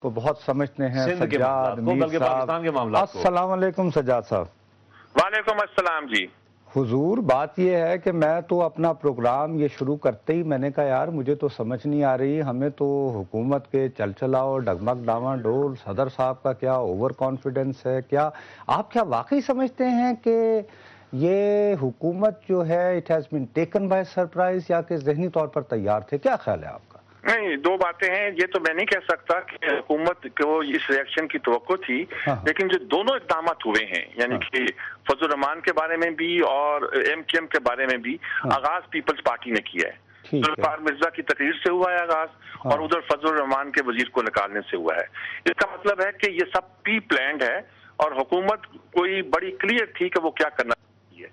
کو بہت سمجھتے ہیں سجاد میر بلکہ پاکستان کے معاملات کو۔ السلام علیکم سجاد صاحب۔ وعلیکم السلام جی۔ حضور بات یہ ہے کہ میں تو اپنا پروگرام یہ شروع کرتے ہی میں نے کہا یار مجھے تو سمجھ نہیں آ رہی، ہمیں تو حکومت کے چل چلاؤ ڈگمگ ڈاواں ڈول صدر صاحب کا کیا اوور کانفیڈنس ہے، کیا آپ کیا واقعی سمجھتے ہیں کہ یہ حکومت جو ہے it has been taken by surprise یا کہ ذہنی طور پر تیار تھے؟ کیا خیال ہے آپ کا؟ نہیں، دو باتیں ہیں، یہ تو میں نہیں کہہ سکتا کہ حکومت کو اس ریئیکشن کی توقع تھی، لیکن جو دونوں اقدامات ہوئے ہیں یعنی کہ فضل الرحمان کے بارے میں بھی اور ایم کیو ایم کے بارے میں بھی آغاز پیپلز پارٹی نے کیا ہے۔ ذوالفقار مرزا کی تقریر سے ہوا ہے آغاز، اور ادھر فضل الرحمان کے وزیر کو نکالنے سے ہوا ہے۔ اس کا مطلب ہے کہ یہ سب پری پلانڈ ہے اور حکومت کوئی بڑی کلیئر تھی کہ وہ کیا کرنا چاہیے۔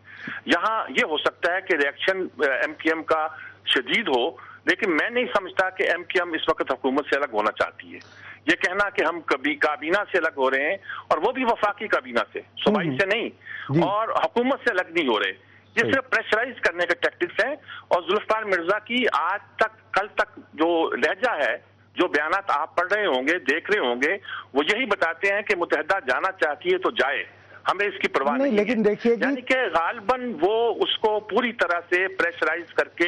یہاں یہ ہو سکتا ہے کہ ریئیکشن ایم کیو ایم کا شدید ہو، لیکن میں نہیں سمجھتا کہ ایم کیو ایم اس وقت حکومت سے الگ ہونا چاہتی ہے۔ یہ کہنا کہ ہم کبھی کابینہ سے الگ ہو رہے ہیں، اور وہ بھی وفاقی کابینہ سے، صوبائی سے نہیں، اور حکومت سے الگ نہیں ہو رہے، یہ صرف پریشرائز کرنے کے ٹیکٹکس ہیں۔ اور ذوالفقار مرزا کی آج تک کل تک جو لہجہ ہے، جو بیانات آپ پڑھ رہے ہوں گے دیکھ رہے ہوں گے، وہ یہی بتاتے ہیں کہ متحدہ جانا چاہتی ہے تو جائے، ہمیں اس کی پرواہ نہیں، لیکن دیکھیے یعنی کہ غالباً وہ اس کو پوری طرح سے پریشرائز کر کے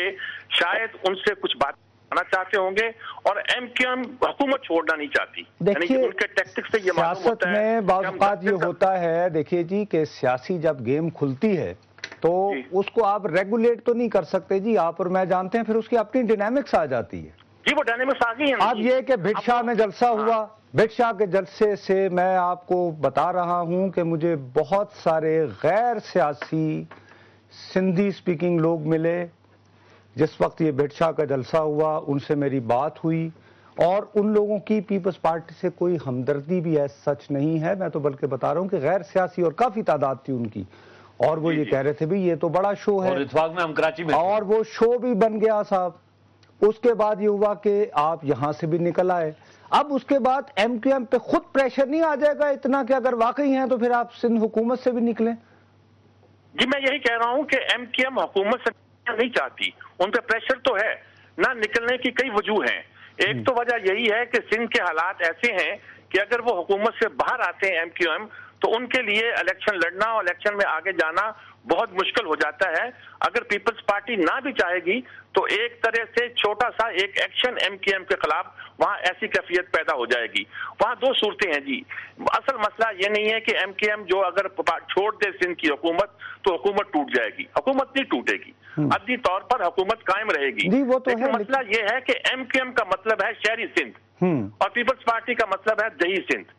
شاید ان سے کچھ بات کرنا چاہتے ہوں گے، اور ایم کیو ایم حکومت چھوڑنا نہیں چاہتی۔ دیکھیے ان کے ٹیکٹکس سے یہ معلوم سیاست ہوتا ہے میں بعض اوقات یہ ہوتا ہے، دیکھیے جی کہ سیاسی جب گیم کھلتی ہے تو اس کو آپ ریگولیٹ تو نہیں کر سکتے جی، آپ اور میں جانتے ہیں، پھر اس کی اپنی ڈائنامکس آ جاتی ہے جی، وہ ڈائنامکس آ گئی ہیں۔ اب یہ کہ بھٹ شاہ میں جلسہ ہوا، بھٹ شاہ کے جلسے سے میں آپ کو بتا رہا ہوں کہ مجھے بہت سارے غیر سیاسی سندھی سپیکنگ لوگ ملے۔ جس وقت یہ بھٹ شاہ کا جلسہ ہوا ان سے میری بات ہوئی، اور ان لوگوں کی پیپلز پارٹی سے کوئی ہمدردی بھی ہے سچ نہیں ہے، میں تو بلکہ بتا رہا ہوں کہ غیر سیاسی اور کافی تعداد تھی ان کی، اور وہ یہ کہہ رہے تھے بھی یہ تو بڑا شو ہے، اور اتفاق میں ہم کراچی میں، اور وہ شو بھی بن گیا صاحب۔ اس کے بعد یہ ہوا کہ آپ یہاں سے بھی نکل آئے، اب اس کے بعد ایم کیو ایم پہ خود پریشر نہیں آ جائے گا اتنا کہ اگر واقعی ہیں تو پھر آپ سندھ حکومت سے بھی نکلیں؟ جی، میں یہی کہہ رہا ہوں کہ ایم کیو ایم حکومت سے نہیں چاہتی، ان پہ پریشر تو ہے، نہ نکلنے کی کئی وجوہ ہیں۔ ایک تو وجہ یہی ہے کہ سندھ کے حالات ایسے ہیں کہ اگر وہ حکومت سے باہر آتے ہیں ایم کیو ایم تو ان کے لیے الیکشن لڑنا اور الیکشن میں آگے جانا بہت مشکل ہو جاتا ہے۔ اگر پیپلز پارٹی نہ بھی چاہے گی تو ایک طرح سے چھوٹا سا ایک ایکشن ایم کیو ایم کے خلاف وہاں ایسی کیفیت پیدا ہو جائے گی۔ وہاں دو صورتیں ہیں جی، اصل مسئلہ یہ نہیں ہے کہ ایم کیو ایم جو اگر چھوڑ دے سندھ کی حکومت تو حکومت ٹوٹ جائے گی، حکومت نہیں ٹوٹے گی، عدلی طور پر حکومت قائم رہے گی، لیکن مسئلہ یہ ہے کہ ایم کیو ایم کا مطلب ہے شہری سندھ اور پیپلز پارٹی کا مطلب ہے دیہی سندھ۔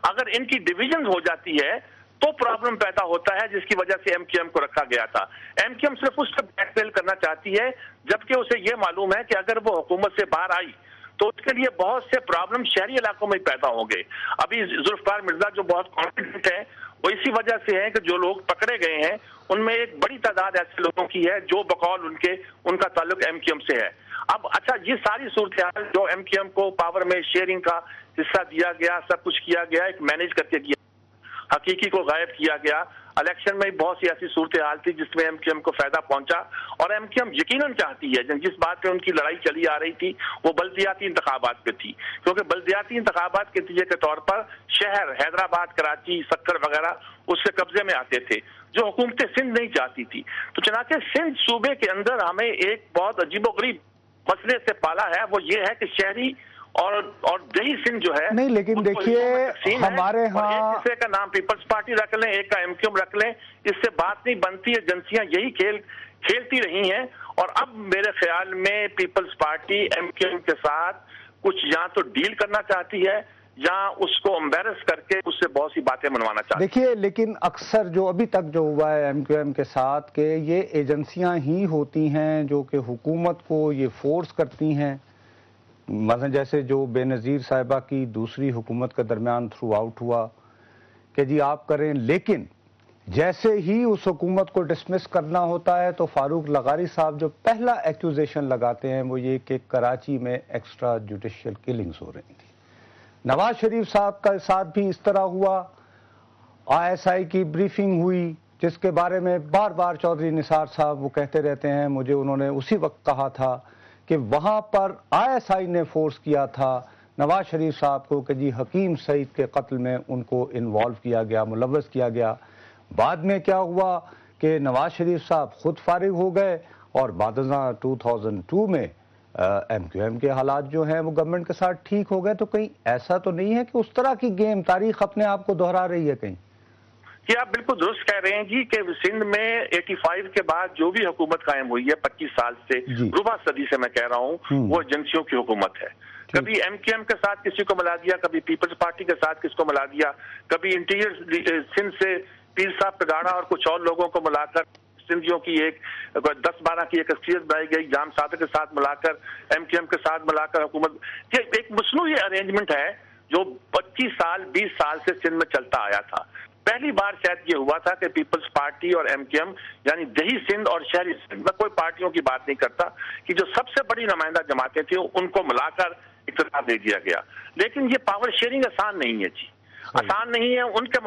اگر ان کی ڈویژن ہو جاتی ہے تو پرابلم پیدا ہوتا ہے، جس کی وجہ سے ایم کیو ایم کو رکھا گیا تھا۔ ایم کیو ایم صرف اس سے بیک فل کرنا چاہتی ہے جبکہ اسے یہ معلوم ہے کہ اگر وہ حکومت سے باہر آئی تو اس کے لیے بہت سے پرابلم شہری علاقوں میں پیدا ہوں گے۔ ابھی ذوالفقار مرزا جو بہت کانفیڈنٹ ہے وہ اسی وجہ سے ہے کہ جو لوگ پکڑے گئے ہیں ان میں ایک بڑی تعداد ایسے لوگوں کی ہے جو بقول ان کا تعلق ایم کیو ایم سے ہے۔ اب اچھا، یہ ساری صورتحال جو ایم کیو ایم کو پاور میں شیئرنگ کا حصہ دیا گیا، سب کچھ کیا گیا، ایک مینیج کر کے کیا، حقیقی کو غائب کیا گیا۔ الیکشن میں بہت سی ایسی صورتحال تھی جس میں ایم کیو ایم کو فائدہ پہنچا، اور ایم کیو ایم یقیناً چاہتی ہے جس بات پہ ان کی لڑائی چلی آ رہی تھی وہ بلدیاتی انتخابات پہ تھی، کیونکہ بلدیاتی انتخابات کے نتیجے کے طور پر شہر حیدرآباد، کراچی، سکر وغیرہ اس کے قبضے میں آتے تھے، جو حکومت سندھ نہیں چاہتی تھی۔ تو چنانچہ سندھ صوبے کے اندر ہمیں ایک بہت عجیب و غریب مسئلے سے پالا ہے، وہ یہ ہے کہ شہری اور دیہی سندھ جو ہے نہیں، لیکن دیکھیے ہمارے ہاں ایک دوسرے کا نام پیپلز پارٹی رکھ لیں، ایک کا ایم کیو ایم رکھ لیں، اس سے بات نہیں بنتی۔ ایجنسیاں یہی کھیلتی رہی ہیں، اور اب میرے خیال میں Peoples Party M Q M کے ساتھ کچھ یا تو ڈیل کرنا چاہتی ہے یا اس کو امبیرس کر کے اس سے بہت سی باتیں منوانا چاہتی ہے۔ دیکھیے لیکن اکثر جو ابھی تک جو ہوا ہے ایم کیو ایم کے ساتھ کہ یہ ایجنسیاں ہی ہوتی ہیں جو کہ حکومت کو یہ فورس کرتی ہیں، مثلا جیسے جو بے نظیر صاحبہ کی دوسری حکومت کے درمیان تھرو آؤٹ ہوا کہ جی آپ کریں، لیکن جیسے ہی اس حکومت کو ڈسمس کرنا ہوتا ہے تو فاروق لغاری صاحب جو پہلا ایکوزیشن لگاتے ہیں وہ یہ کہ کراچی میں ایکسٹرا جوڈیشل کلنگز ہو رہی تھی۔ نواز شریف صاحب کا ساتھ بھی اس طرح ہوا، آئی ایس آئی کی بریفنگ ہوئی جس کے بارے میں بار بار چودھری نثار صاحب وہ کہتے رہتے ہیں، مجھے انہوں نے اسی وقت کہا تھا کہ وہاں پر آئی ایس آئی نے فورس کیا تھا نواز شریف صاحب کو کہ جی حکیم سعید کے قتل میں ان کو انوالو کیا گیا، ملوث کیا گیا۔ بعد میں کیا ہوا کہ نواز شریف صاحب خود فارغ ہو گئے اور بعد ازاں 2002 میں ایم کیو ایم کے حالات جو ہیں وہ گورنمنٹ کے ساتھ ٹھیک ہو گئے۔ تو کہیں ایسا تو نہیں ہے کہ اس طرح کی گیم تاریخ اپنے آپ کو دہرا رہی ہے کہیں؟ یہ آپ بالکل درست کہہ رہے ہیں جی کہ سندھ میں 85 کے بعد جو بھی حکومت قائم ہوئی ہے 25 سال سے، ربع صدی سے میں کہہ رہا ہوں، وہ ایجنسیوں کی حکومت ہے۔ کبھی ایم کیو ایم کے ساتھ کسی کو ملا دیا، کبھی پیپلز پارٹی کے ساتھ کس کو ملا دیا، کبھی انٹیریئر سندھ سے پیر صاحب پگاڑا اور کچھ اور لوگوں کو ملا کر سندھیوں کی ایک 10-12 کی ایک شخصیت بنائی گئی، جام صادق کے ساتھ ملا کر، ایم کیو ایم کے ساتھ ملا کر حکومت۔ یہ ایک مصنوعی ارینجمنٹ ہے جو 25 سال 20 سال سے سندھ میں چلتا آیا تھا۔ پہلی بار شاید یہ ہوا تھا کہ پیپلز پارٹی اور ایم کیو ایم یعنی دیہی سندھ اور شہری سندھ، میں کوئی پارٹیوں کی بات نہیں کرتا، کہ جو سب سے بڑی نمائندہ جماعتیں تھیں ان کو ملا کر اقتدار دے دیا گیا۔ لیکن یہ پاور شیئرنگ آسان نہیں ہے جی، آسان نہیں ہے۔ ان کے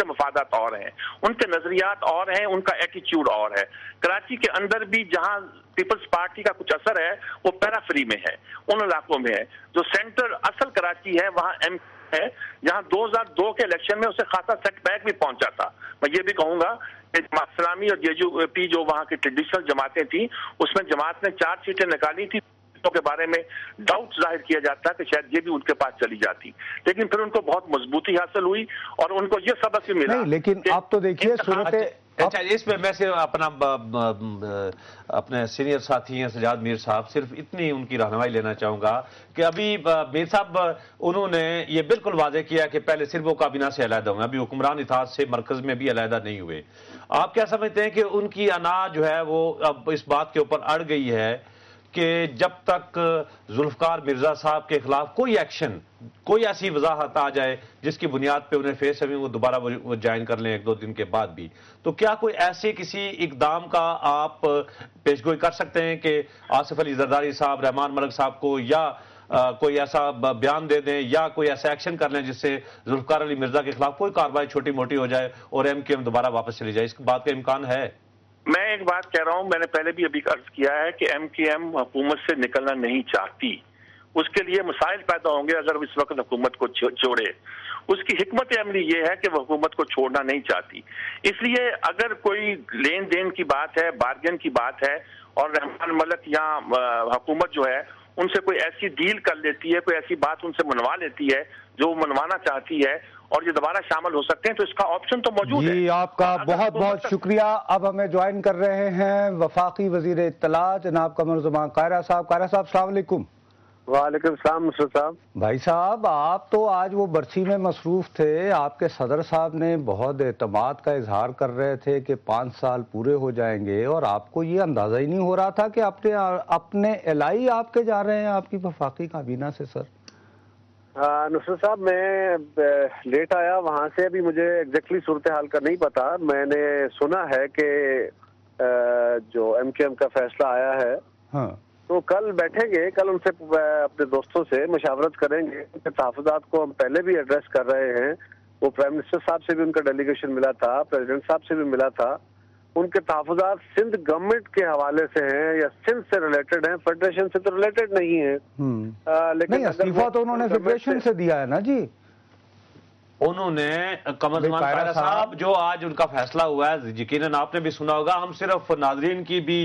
مفادات اور ہیں، ان کے نظریات اور ہیں، ان کا ایٹیچیوڈ اور ہے۔ کراچی کے اندر بھی جہاں پیپلز پارٹی کا کچھ اثر ہے وہ پیرافری میں ہے، ان علاقوں میں ہے۔ جو سینٹر اصل کراچی ہے وہاں ایم ہے، جہاں 2002 کے الیکشن میں اسے خاصا سیٹ بیک بھی پہنچا تھا۔ میں یہ بھی کہوں گا کہ جماعت اسلامی اور جے یو پی جو وہاں کی ٹریڈیشنل جماعتیں تھیں، اس میں جماعت نے 4 سیٹیں نکالی تھی کے بارے میں ڈاؤٹ ظاہر کیا جاتا کہ شاید یہ بھی ان کے پاس چلی جاتی، لیکن پھر ان کو بہت مضبوطی حاصل ہوئی اور ان کو یہ سبق بھی ملا۔ نہیں لیکن آپ تو دیکھیے صورت اچھا اس میں میں صرف اپنے سینئر ساتھی ہیں سجاد میر صاحب، صرف اتنی ان کی رہنمائی لینا چاہوں گا کہ ابھی میر صاحب انہوں نے یہ بالکل واضح کیا کہ پہلے صرف وہ کابینہ سے علیحدہ ہوئے، ابھی حکمران اتحاد سے مرکز میں بھی علیحدہ نہیں ہوئے۔ آپ کیا سمجھتے ہیں کہ ان کی انا جو ہے وہ اب اس بات کے اوپر اڑ گئی ہے کہ جب تک ذوالفقار مرزا صاحب کے خلاف کوئی ایکشن، کوئی ایسی وضاحت آ جائے جس کی بنیاد پہ انہیں فیس ہوئی وہ دوبارہ وہ جوائن کر لیں 1-2 دن کے بعد بھی، تو کیا کوئی ایسے کسی اقدام کا آپ پیشگوئی کر سکتے ہیں کہ آصف علی زرداری صاحب، رحمان ملک صاحب کو یا کوئی ایسا بیان دے دیں یا کوئی ایسا ایکشن کر لیں جس سے ذوالفقار علی مرزا کے خلاف کوئی کارروائی چھوٹی موٹی ہو جائے اور ایم کیو ایم دوبارہ واپس چلی جائے؟ اس بات کا امکان ہے؟ میں ایک بات کہہ رہا ہوں، میں نے پہلے بھی ابھی عرض کیا ہے کہ ایم کیو ایم حکومت سے نکلنا نہیں چاہتی، اس کے لیے مسائل پیدا ہوں گے اگر اس وقت حکومت کو چھوڑے۔ اس کی حکمت عملی یہ ہے کہ وہ حکومت کو چھوڑنا نہیں چاہتی۔ اس لیے اگر کوئی لین دین کی بات ہے، بارگین کی بات ہے اور رحمان ملک یا حکومت جو ہے ان سے کوئی ایسی ڈیل کر لیتی ہے، کوئی ایسی بات ان سے منوا لیتی ہے جو وہ منوانا چاہتی ہے اور یہ دوبارہ شامل ہو سکتے ہیں، تو اس کا آپشن تو موجود ہے۔ جی آپ کا بہت بہت شکریہ۔ اب ہمیں جوائن کر رہے ہیں وفاقی وزیر اطلاع جناب قمر زمان قاہرہ صاحب۔ قاہرہ صاحب السلام علیکم۔ وعلیکم السلام مصر صاحب۔ بھائی صاحب آپ تو آج وہ برسی میں مصروف تھے، آپ کے صدر صاحب نے بہت اعتماد کا اظہار کر رہے تھے کہ 5 سال پورے ہو جائیں گے اور آپ کو یہ اندازہ ہی نہیں ہو رہا تھا کہ اپنے الائی آپ کے جا رہے ہیں آپ کی وفاقی کابینہ سے۔ سر نصرت صاحب میں لیٹ آیا وہاں سے، ابھی مجھے ایگزیکٹلی صورتحال کا نہیں پتا۔ میں نے سنا ہے کہ جو ایم کیو ایم کا فیصلہ آیا ہے ہاں تو کل بیٹھیں گے، کل ان سے اپنے دوستوں سے مشاورت کریں گے۔ ان کے تحفظات کو ہم پہلے بھی ایڈریس کر رہے ہیں، وہ پرائم منسٹر صاحب سے بھی ان کا ڈیلیگیشن ملا تھا، پریزیڈنٹ صاحب سے بھی ملا تھا۔ ان کے تحفظات سندھ گورنمنٹ کے حوالے سے ہیں یا سندھ سے ریلیٹڈ ہیں، فیڈریشن سے تو ریلیٹڈ نہیں ہیں۔ لیکن استعفیٰ تو انہوں نے فیڈریشن سے دیا ہے نا جی۔ انہوں نے قمر زمان قاہرہ صاحب جو آج ان کا فیصلہ ہوا ہے یقیناً آپ نے بھی سنا ہوگا، ہم صرف ناظرین کی بھی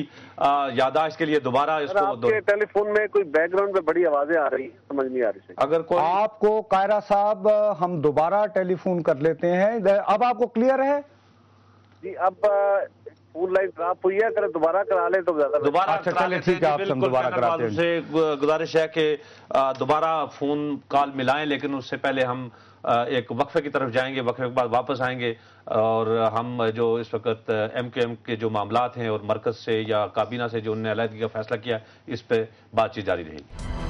یادداشت کے لیے دوبارہ اس کو آپ کے ٹیلی فون میں کوئی بیک گراؤنڈ میں بڑی آوازیں آ رہی ہیں، سمجھ نہیں آ رہی۔ اگر کوئی آپ کو قاہرہ صاحب ہم دوبارہ ٹیلی فون کر لیتے ہیں، اب آپ کو کلیئر ہے؟ جی اب فون لائن خراب ہوئی ہے، اگر دوبارہ کرا لیں تو زیادہ دوبارہ اچھا چلے ٹھیک ہے، آپ سے ہم دوبارہ کراتے ہیں۔ سے گزارش ہے کہ دوبارہ فون کال ملائیں، لیکن اس سے پہلے ہم ایک وقفے کی طرف جائیں گے، وقفے کے بعد واپس آئیں گے اور ہم جو اس وقت ایم کیو ایم کے جو معاملات ہیں اور مرکز سے یا کابینہ سے جو انہوں نے علیحدگی کا فیصلہ کیا اس پہ بات چیت جاری رہے گی۔